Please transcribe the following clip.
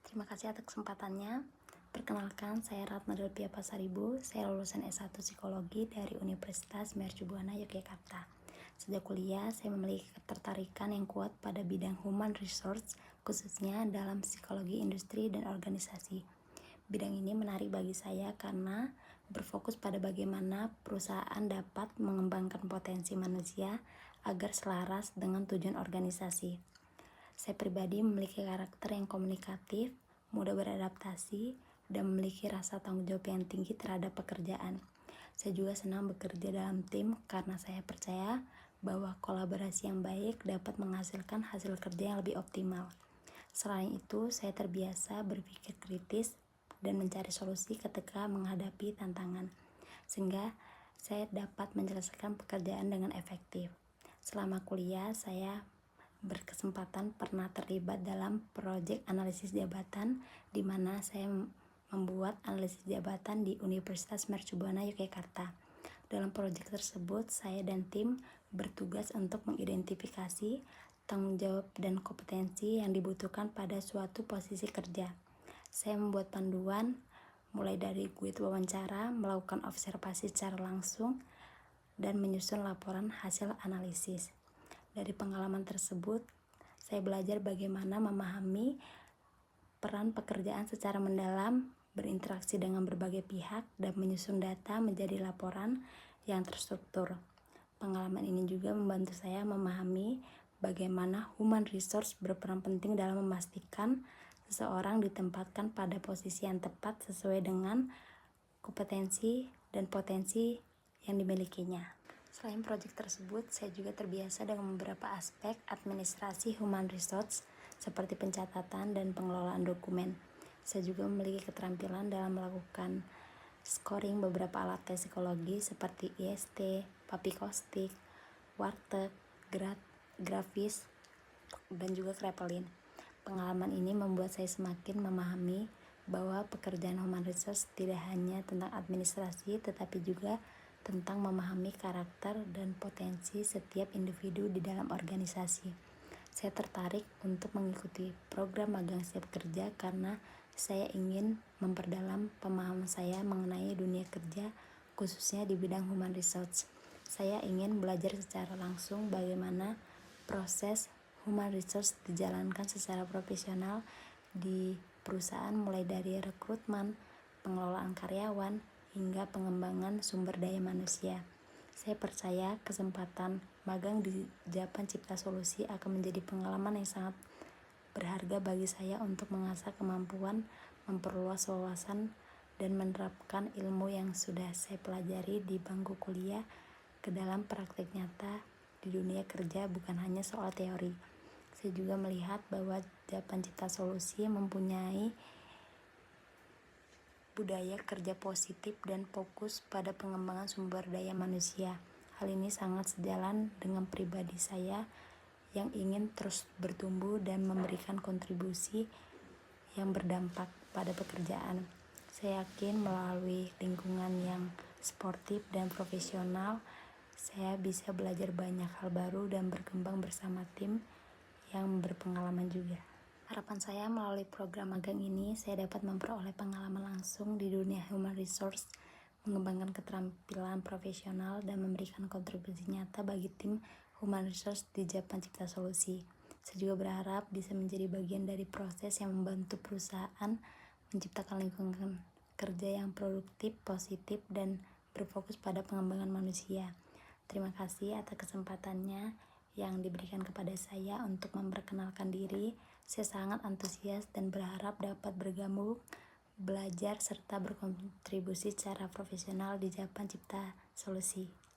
Terima kasih atas kesempatannya. Perkenalkan, saya Ratna Delpia Pasaribu. Saya lulusan S1 Psikologi dari Universitas Mercubuana, Yogyakarta. Sejak kuliah, saya memiliki ketertarikan yang kuat pada bidang human resource, khususnya dalam psikologi industri dan organisasi. Bidang ini menarik bagi saya karena berfokus pada bagaimana perusahaan dapat mengembangkan potensi manusia agar selaras dengan tujuan organisasi. Saya pribadi memiliki karakter yang komunikatif, mudah beradaptasi, dan memiliki rasa tanggung jawab yang tinggi terhadap pekerjaan. Saya juga senang bekerja dalam tim karena saya percaya bahwa kolaborasi yang baik dapat menghasilkan hasil kerja yang lebih optimal. Selain itu, saya terbiasa berpikir kritis dan mencari solusi ketika menghadapi tantangan, sehingga saya dapat menyelesaikan pekerjaan dengan efektif. Selama kuliah, saya berkesempatan pernah terlibat dalam proyek analisis jabatan, di mana saya membuat analisis jabatan di Universitas Mercubuana, Yogyakarta. Dalam proyek tersebut, saya dan tim bertugas untuk mengidentifikasi tanggung jawab dan kompetensi yang dibutuhkan pada suatu posisi kerja. Saya membuat panduan mulai dari guide wawancara, melakukan observasi secara langsung, dan menyusun laporan hasil analisis. Dari pengalaman tersebut, saya belajar bagaimana memahami peran pekerjaan secara mendalam, berinteraksi dengan berbagai pihak, dan menyusun data menjadi laporan yang terstruktur. Pengalaman ini juga membantu saya memahami bagaimana human resource berperan penting dalam memastikan seseorang ditempatkan pada posisi yang tepat sesuai dengan kompetensi dan potensi yang dimilikinya. Selain proyek tersebut, saya juga terbiasa dengan beberapa aspek administrasi human resource seperti pencatatan dan pengelolaan dokumen. Saya juga memiliki keterampilan dalam melakukan scoring beberapa alat tes psikologi seperti IST, Papikostik, Warteg, Grafis, dan juga Kraepelin. Pengalaman ini membuat saya semakin memahami bahwa pekerjaan human resource tidak hanya tentang administrasi, tetapi juga tentang memahami karakter dan potensi setiap individu di dalam organisasi. Saya tertarik untuk mengikuti program magang siap kerja karena saya ingin memperdalam pemahaman saya mengenai dunia kerja, khususnya di bidang human resource. Saya ingin belajar secara langsung bagaimana proses human resource dijalankan secara profesional di perusahaan, mulai dari rekrutmen, pengelolaan karyawan, hingga pengembangan sumber daya manusia. Saya percaya kesempatan magang di Japan Cipta Solusi akan menjadi pengalaman yang sangat berharga bagi saya untuk mengasah kemampuan, memperluas wawasan, dan menerapkan ilmu yang sudah saya pelajari di bangku kuliah ke dalam praktik nyata di dunia kerja, bukan hanya soal teori. Saya juga melihat bahwa Japan Cipta Solusi mempunyai budaya kerja positif dan fokus pada pengembangan sumber daya manusia. Hal ini sangat sejalan dengan pribadi saya yang ingin terus bertumbuh dan memberikan kontribusi yang berdampak pada pekerjaan. Saya yakin melalui lingkungan yang sportif dan profesional, saya bisa belajar banyak hal baru dan berkembang bersama tim yang berpengalaman juga. Harapan saya melalui program magang ini, saya dapat memperoleh pengalaman langsung di dunia human resource, mengembangkan keterampilan profesional, dan memberikan kontribusi nyata bagi tim human resource di Japan Cipta Solusi. Saya juga berharap bisa menjadi bagian dari proses yang membantu perusahaan menciptakan lingkungan kerja yang produktif, positif, dan berfokus pada pengembangan manusia. Terima kasih atas kesempatannya yang diberikan kepada saya untuk memperkenalkan diri. Saya sangat antusias dan berharap dapat bergabung, belajar, serta berkontribusi secara profesional di Japan Cipta Solusi.